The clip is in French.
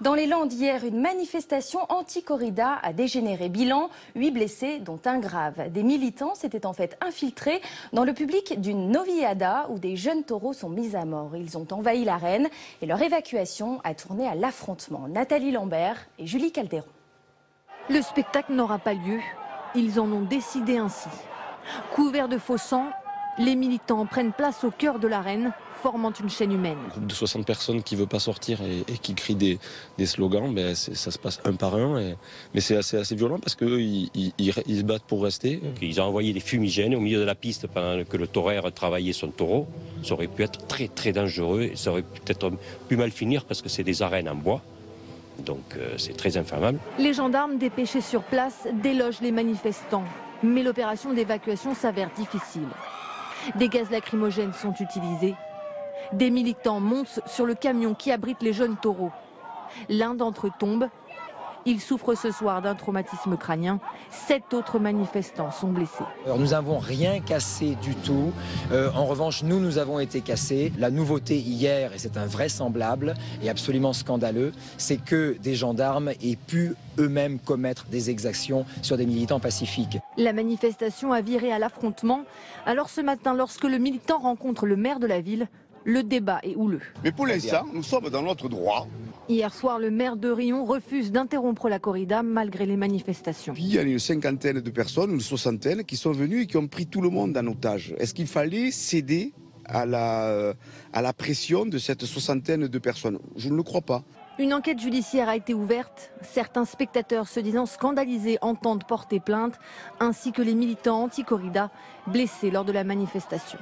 Dans les Landes, hier, une manifestation anti-corrida a dégénéré. Bilan, 8 blessés, dont un grave. Des militants s'étaient en fait infiltrés dans le public d'une noviada où des jeunes taureaux sont mis à mort. Ils ont envahi l'arène et leur évacuation a tourné à l'affrontement. Nathalie Lambert et Julie Calderon. Le spectacle n'aura pas lieu. Ils en ont décidé ainsi. Couverts de faux sang, les militants prennent place au cœur de l'arène, formant une chaîne humaine. Un groupe de 60 personnes qui ne veut pas sortir et qui crient des slogans, ça se passe un par un. Mais c'est assez violent parce qu'eux, ils se battent pour rester. Ils ont envoyé des fumigènes au milieu de la piste pendant que le taureau travaillait son taureau. Ça aurait pu être très très dangereux et ça aurait peut-être pu mal finir parce que c'est des arènes en bois. Donc c'est très inflammable. Les gendarmes dépêchés sur place délogent les manifestants. Mais l'opération d'évacuation s'avère difficile. Des gaz lacrymogènes sont utilisés. Des militants montent sur le camion qui abrite les jeunes taureaux. L'un d'entre eux tombe. Il souffre ce soir d'un traumatisme crânien. 7 autres manifestants sont blessés. Alors, nous n'avons rien cassé du tout. En revanche, nous avons été cassés. La nouveauté hier, et c'est invraisemblable et absolument scandaleux, c'est que des gendarmes aient pu eux-mêmes commettre des exactions sur des militants pacifiques. La manifestation a viré à l'affrontement. Alors ce matin, lorsque le militant rencontre le maire de la ville, le débat est houleux. Mais pour l'instant, nous sommes dans notre droit. Hier soir, le maire de Riom refuse d'interrompre la corrida malgré les manifestations. Puis il y a une cinquantaine de personnes, une soixantaine, qui sont venues et qui ont pris tout le monde en otage. Est-ce qu'il fallait céder à la pression de cette soixantaine de personnes? Je ne le crois pas. Une enquête judiciaire a été ouverte. Certains spectateurs se disant scandalisés entendent porter plainte, ainsi que les militants anti-corrida blessés lors de la manifestation.